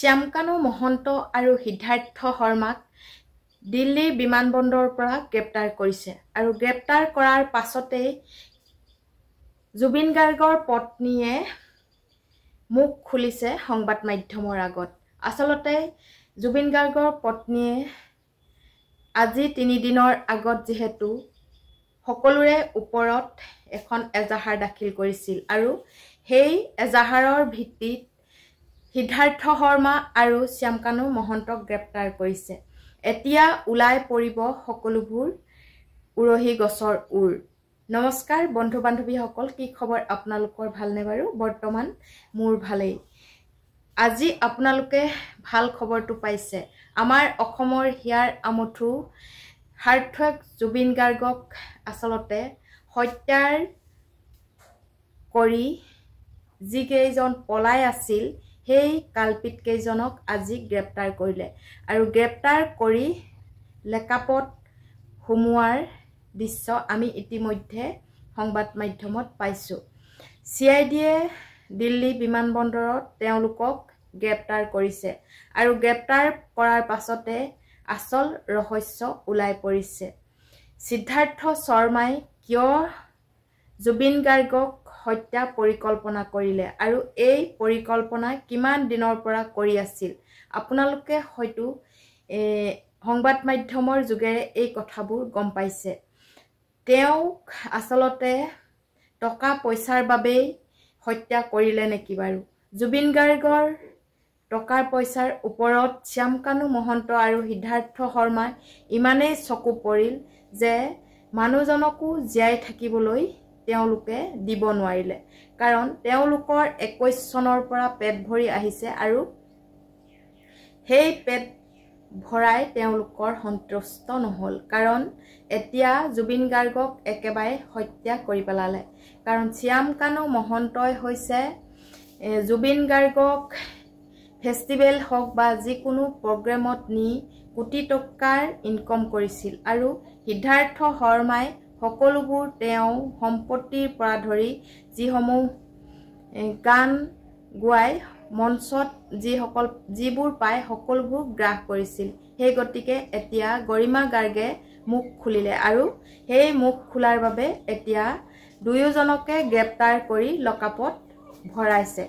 শ্যামকানু মহন্ত আৰু সিদ্ধাৰ্থ শৰ্মাক দিল্লীৰ বিমানবন্দৰৰ পৰা গ্ৰেপ্তাৰ কৰিছে আৰু গ্ৰেপ্তাৰ কৰাৰ পাছতেই জুবিন গাৰ্গৰ পত্নীয়ে মুখ খুলিছে সংবাদ মাধ্যমৰ আগত। আচলতে জুবিন গাৰ্গৰ পত্নীয়ে আজি 3 দিনৰ আগত যেহেতু সকলোৰে ওপৰত এখন এজাহাৰ দাখিল কৰিছিল আৰু সেই এজাহাৰৰ ভিত্তিত সিদ্ধাৰ্থ শৰ্মা আৰু শ্যামকানু মহন্তক গ্ৰেপ্তাৰ কৰিছে। এতিয়া ওলাই পৰিব সকলোবোৰ উৰহি গছৰ উৰ। নমস্কাৰ বন্ধু বান্ধৱীসকল, কি খবৰ আপোনালোকৰ? ভালনে বাৰু? বৰ্তমান মোৰ ভালেই। আজি আপোনালোকে ভাল খবৰটো পাইছে। আমাৰ অসমৰ হিয়াৰ আমঠু সাৰ্থক জুবিন গাৰ্গক আচলতে হত্যাৰ কৰি যিকেইজন পলাই আছিল সেই কালপিত কেইজনক আজি গ্ৰেপ্তাৰ কৰিলে আৰু গ্ৰেপ্তাৰ কৰি লেকাপত সুমুৱাৰ দৃশ্য আমি ইতিমধ্যে সংবাদ মাধ্যমত পাইছোঁ। CIDয়ে দিল্লী বিমানবন্দৰত তেওঁলোকক গ্ৰেপ্তাৰ কৰিছে আৰু গ্ৰেপ্তাৰ কৰাৰ পাছতে আচল ৰহস্য ওলাই পৰিছে। সিদ্ধাৰ্থ শৰ্মাই কিয় জুবিন গাৰ্গক হত্যা পৰিকল্পনা কৰিলে আৰু এই পৰিকল্পনা কিমান দিনৰ পৰা কৰি আছিল, আপোনালোকে হয়তো সংবাদ মাধ্যমৰ যোগেৰে এই কথাবোৰ গম পাইছে। তেওঁক আচলতে টকা পইচাৰ বাবেই হত্যা কৰিলে নেকি বাৰু? জুবিন গাৰ্গৰ টকাৰ পইচাৰ ওপৰত শ্যামকানু মহন্ত আৰু সিদ্ধাৰ্থ শৰ্মাৰ ইমানেই চকু পৰিল যে মানুহজনকো জীয়াই থাকিবলৈ তেওঁলোকে দিব নোৱাৰিলে, কাৰণ তেওঁলোকৰ 21 চনৰ পৰা পেট ভৰি আহিছে আৰু সেই পেট ভৰাই তেওঁলোকৰ সন্তুষ্ট নহল, কাৰণ এতিয়া জুবিন গাৰ্গক একেবাৰে হত্যা কৰি পেলালে। কাৰণ শ্যামকানু মহন্তই হৈছে জুবিন গাৰ্গক ফেষ্টিভেল হওক বা যিকোনো প্ৰগ্ৰেমত নি কোটি টকাৰ ইনকম কৰিছিল আৰু সিদ্ধাৰ্থ শৰ্মাই সকলোবোৰ তেওঁ সম্পত্তিৰ পৰা ধৰি যিসমূহ গান গোৱাই মঞ্চত যিবোৰ পায় সকলোবোৰ গ্ৰাস কৰিছিল। সেই গতিকে এতিয়া গৰিমা গাৰ্গে মুখ খুলিলে আৰু সেই মুখ খোলাৰ বাবে এতিয়া দুয়োজনকে গ্ৰেপ্তাৰ কৰি লকাপত ভৰাইছে।